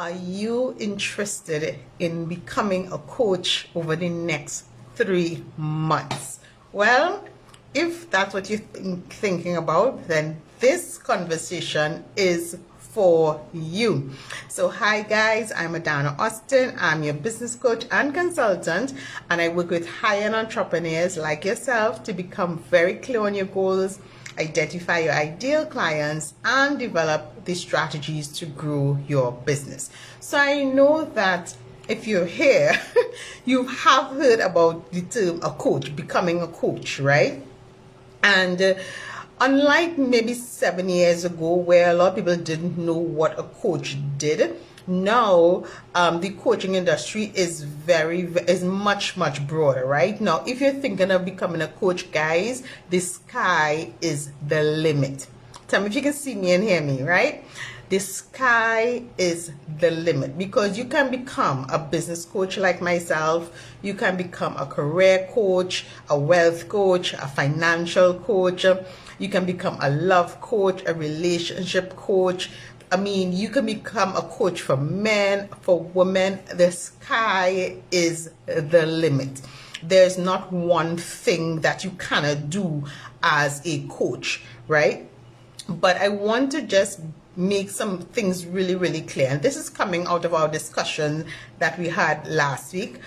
Are you interested in becoming a coach over the next 3 months? Well, if that's what you're thinking about, then this conversation is for you. So hi guys, I'm Adanna Austin. I'm your business coach and consultant, and I work with high-end entrepreneurs like yourself to become very clear on your goals, identify your ideal clients, and develop the strategies to grow your business. So I know that if you're here, you have heard about the term a coach, becoming a coach, right? And unlike maybe 7 years ago, where a lot of people didn't know what a coach did, now the coaching industry is much broader. Right now, if you're thinking of becoming a coach, guys, the sky is the limit. Tell me if you can see me and hear me, right? The sky is the limit, because you can become a business coach like myself. You can become a career coach, a wealth coach, a financial coach. You can become a love coach, a relationship coach. I mean, you can become a coach for men, for women. The sky is the limit. There's not one thing that you cannot do as a coach, right? But I want to just make some things really clear, and this is coming out of our discussion that we had last week,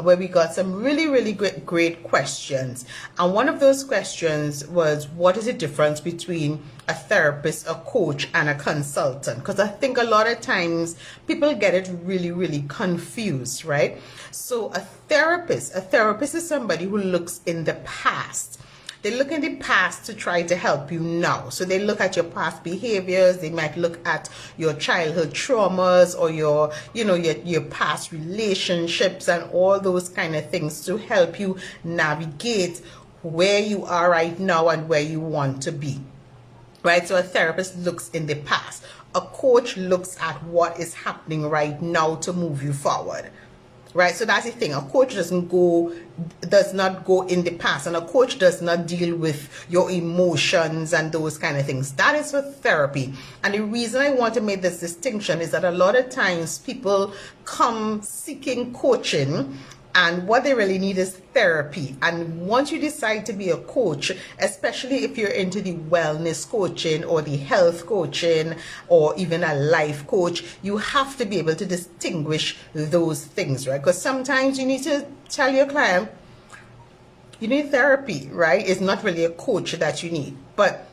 where we got some really great questions. And one of those questions was, what is the difference between a therapist, a coach, and a consultant? Because I think a lot of times people get it really confused, right? So a therapist is somebody who looks in the past. They look in the past to try to help you now. So they look at your past behaviors. They might look at your childhood traumas or your past relationships and all those kind of things to help you navigate where you are right now and where you want to be. Right? So a therapist looks in the past. A coach looks at what is happening right now to move you forward. Right, so that's the thing. A coach does not go in the past, and a coach does not deal with your emotions and those kind of things. That is for therapy. And the reason I want to make this distinction is that a lot of times people come seeking coaching, and what they really need is therapy. And once you decide to be a coach, especially if you're into the wellness coaching or the health coaching or even a life coach, you have to be able to distinguish those things, right? Because sometimes you need to tell your client, you need therapy, right? It's not really a coach that you need. But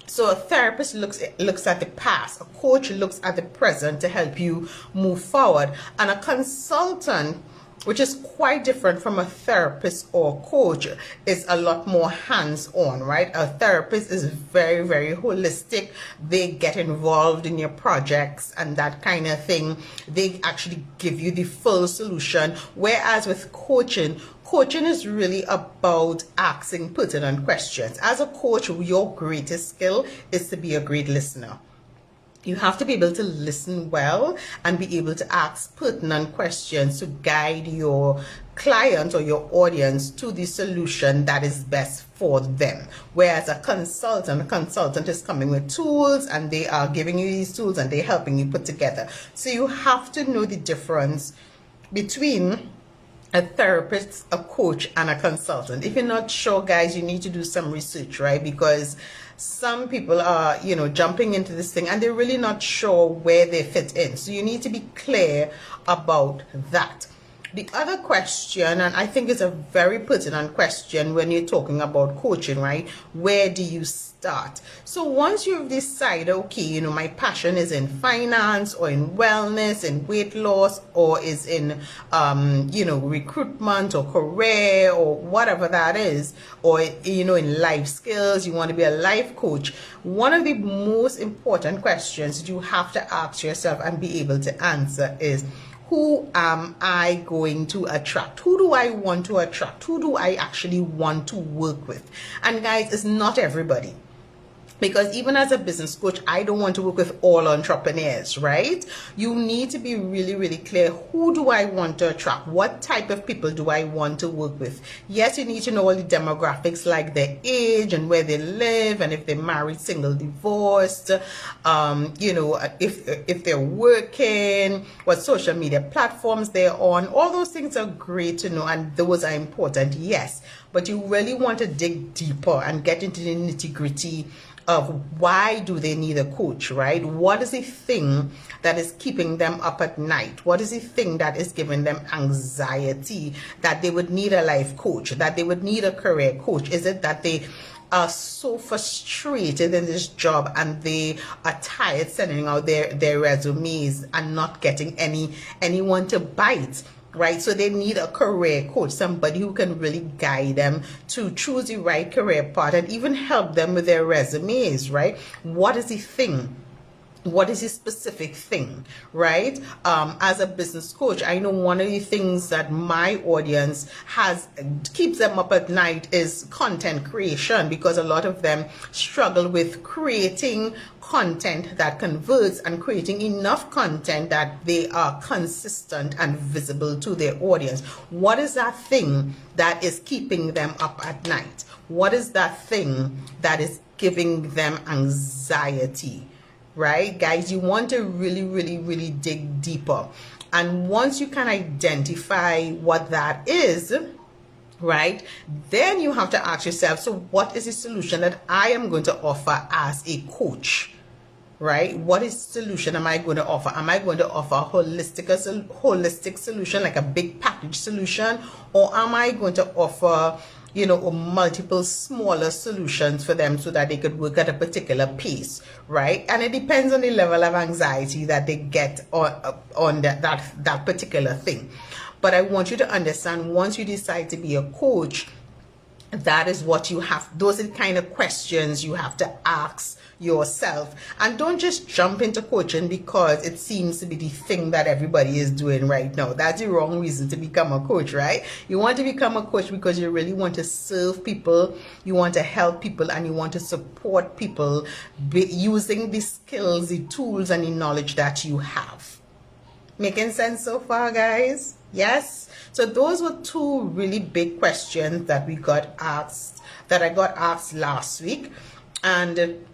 so a therapist looks at the past. A coach looks at the present to help you move forward. And a consultant, which is quite different from a therapist or coach, is a lot more hands-on, right? A therapist is very holistic. They get involved in your projects and that kind of thing. They actually give you the full solution. Whereas with coaching is really about asking pertinent questions. As a coach, your greatest skill is to be a great listener. You have to be able to listen well and be able to ask pertinent questions to guide your client or your audience to the solution that is best for them. Whereas a consultant is coming with tools, and they are giving you these tools and they're helping you put together. So you have to know the difference between a therapist, a coach, and a consultant. If you're not sure, guys, you need to do some research, right? Because some people are, jumping into this thing and they're really not sure where they fit in. So you need to be clear about that. The other question, and I think it's a very pertinent question when you're talking about coaching, right? Where do you start? So once you've decided, okay, my passion is in finance or in wellness, in weight loss, or is in, recruitment or career or whatever that is, or, in life skills, you want to be a life coach. One of the most important questions that you have to ask yourself and be able to answer is, who am I going to attract? Who do I want to attract? Who do I actually want to work with? And guys, it's not everybody. Because even as a business coach, I don't want to work with all entrepreneurs, right? You need to be really, really clear. Who do I want to attract? What type of people do I want to work with? Yes, you need to know all the demographics, like their age and where they live, and if they're married, single, divorced, you know, if they're working, what social media platforms they're on. All those things are great to know, and those are important, yes. But you really want to dig deeper and get into the nitty-gritty of why do they need a coach, right? What is the thing that is keeping them up at night? What is the thing that is giving them anxiety that they would need a life coach, that they would need a career coach? Is it that they are so frustrated in this job and they are tired sending out their resumes and not getting anyone to bite? Right, so they need a career coach, somebody who can really guide them to choose the right career path and even help them with their resumes, right? What is the thing? What is the specific thing, right? As a business coach, I know one of the things that my audience keeps them up at night is content creation, because a lot of them struggle with creating content that converts and creating enough content that they are consistent and visible to their audience. What is that thing that is keeping them up at night? What is that thing that is giving them anxiety? Right, guys, you want to really, really, really dig deeper. And once you can identify what that is, right, then you have to ask yourself, so what is the solution that I am going to offer as a coach? Right? What is the solution am I going to offer? Am I going to offer a holistic solution, like a big package solution? Or am I going to offer, you know, multiple smaller solutions for them so that they could work at a particular pace, right? And it depends on the level of anxiety that they get on that particular thing. But I want you to understand, once you decide to be a coach, that is what you have, those are the kind of questions you have to ask yourself. And don't just jump into coaching because it seems to be the thing that everybody is doing right now. That's the wrong reason to become a coach, right? You want to become a coach because you really want to serve people, you want to help people, and you want to support people using the skills, the tools, and the knowledge that you have. Making sense so far, guys? Yes? So those were two really big questions that I got asked last week. And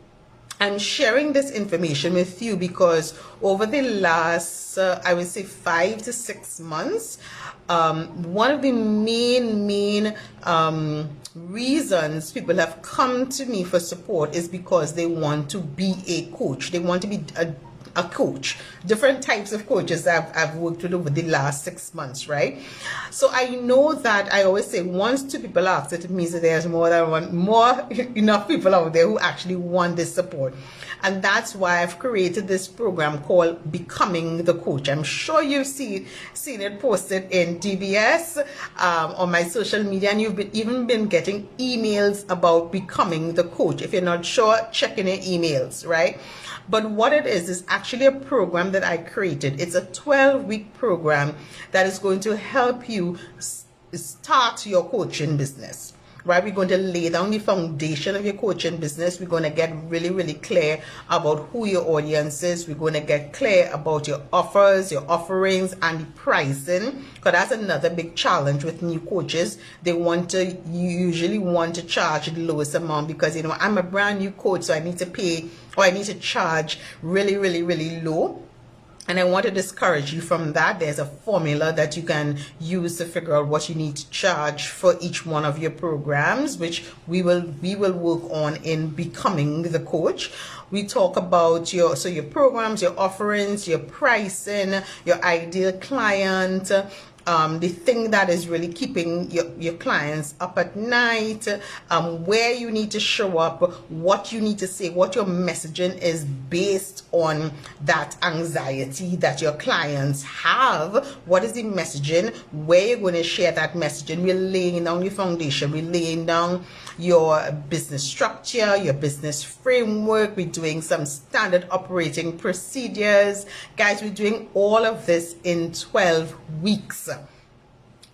I'm sharing this information with you because over the last, I would say 5 to 6 months, one of the main reasons people have come to me for support is because they want to be a coach. They want to be a coach. Different types of coaches I've worked with over the last 6 months, right? So I know that I always say once 2 people ask it means that there's enough people out there who actually want this support. And that's why I've created this program called Becoming the Coach. I'm sure you've seen it posted in DBS, on my social media, and you've even been getting emails about becoming the coach. If you're not sure, check in your emails, right? But what it is actually a program that I created. It's a 12-week program that is going to help you start your coaching business. Right? We're going to lay down the foundation of your coaching business. We're going to get really, really clear about who your audience is. We're going to get clear about your offers, your offerings, and the pricing. Because that's another big challenge with new coaches. They usually want to charge the lowest amount because, you know, I'm a brand new coach, so I need to pay, or I need to charge really, really, really low. And I want to discourage you from that. There's a formula that you can use to figure out what you need to charge for each one of your programs, which we will work on in Becoming the Coach. We talk about your programs, your offerings, your pricing, your ideal client, the thing that is really keeping your clients up at night, where you need to show up, what you need to say, what your messaging is based on that anxiety that your clients have. What is the messaging? Where you're going to share that messaging? We're laying down your foundation. We're laying down your business structure, your business framework. We're doing some standard operating procedures. Guys, we're doing all of this in 12 weeks.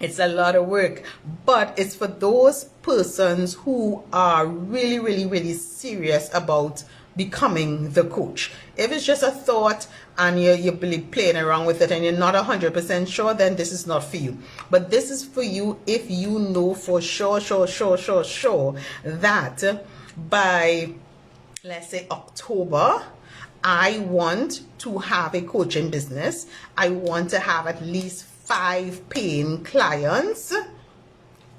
It's a lot of work, but it's for those persons who are really, really, really serious about becoming the coach. If it's just a thought and you're playing around with it and you're not 100% sure, then this is not for you. But this is for you if you know for sure that by, let's say, October, I want to have a coaching business. I want to have at least 5 paying clients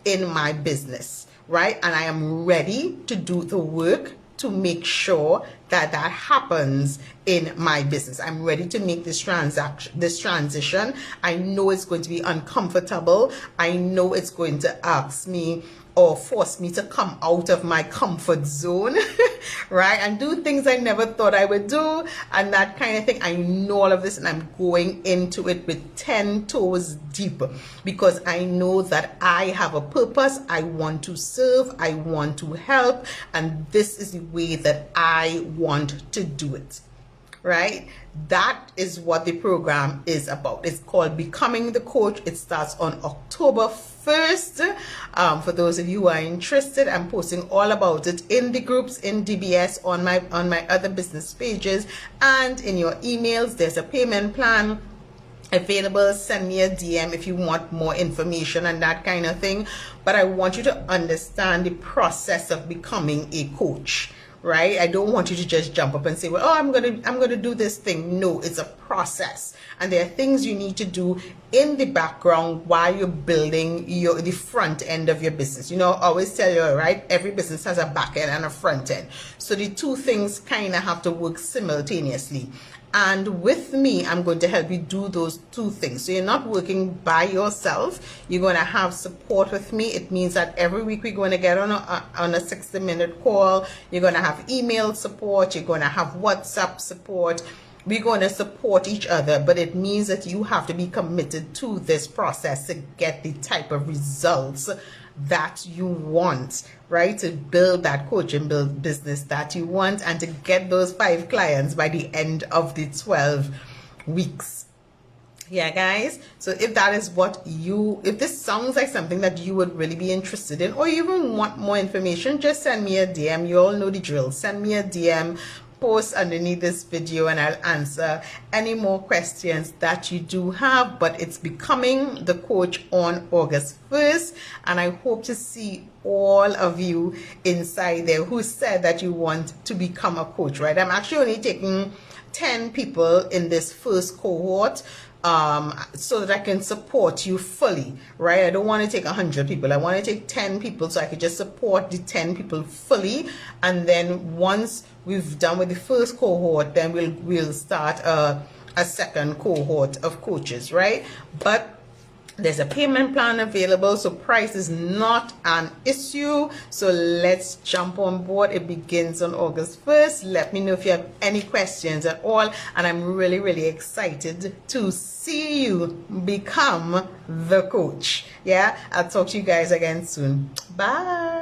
in my business, right? And I am ready to do the work to make sure that that happens in my business. I'm ready to make this transition. I know it's going to be uncomfortable. I know it's going to ask me or force me to come out of my comfort zone, right? And do things I never thought I would do and that kind of thing. I know all of this and I'm going into it with 10 toes deep because I know that I have a purpose. I want to serve. I want to help. And this is the way that I want to do it. Right? That is what the program is about. It's called Becoming the Coach. It starts on October 1st. For those of you who are interested, I'm posting all about it in the groups, in DBS, on my other business pages, and in your emails. There's a payment plan available. Send me a DM if you want more information and that kind of thing. But I want you to understand the process of becoming a coach. Right? I don't want you to just jump up and say, well, oh, I'm gonna do this thing. No, it's a process. And there are things you need to do in the background while you're building the front end of your business. You know, I always tell you, right? Every business has a back end and a front end. So the two things kind of have to work simultaneously. And with me, I'm going to help you do those two things. So you're not working by yourself. You're going to have support with me. It means that every week we're going to get on a 60-minute call. You're going to have email support. You're going to have WhatsApp support. We're going to support each other, but it means that you have to be committed to this process to get the type of results that you want, right? To build that coaching business that you want and to get those 5 clients by the end of the 12 weeks. Yeah, guys. So if that is if this sounds like something that you would really be interested in, or you even want more information, just send me a DM. You all know the drill. Send me a DM. Post underneath this video and I'll answer any more questions that you do have. But it's Becoming the Coach on August 1st, and I hope to see all of you inside there who said that you want to become a coach, right? I'm actually only taking 10 people in this first cohort so that I can support you fully, right? I don't want to take 100 people. I want to take 10 people so I can just support the 10 people fully. And then once we've done with the first cohort, then we'll start a second cohort of coaches, right? But there's a payment plan available, so price is not an issue. So let's jump on board. It begins on August 1st. Let me know if you have any questions at all. And I'm really, really excited to see you become the coach. Yeah, I'll talk to you guys again soon. Bye.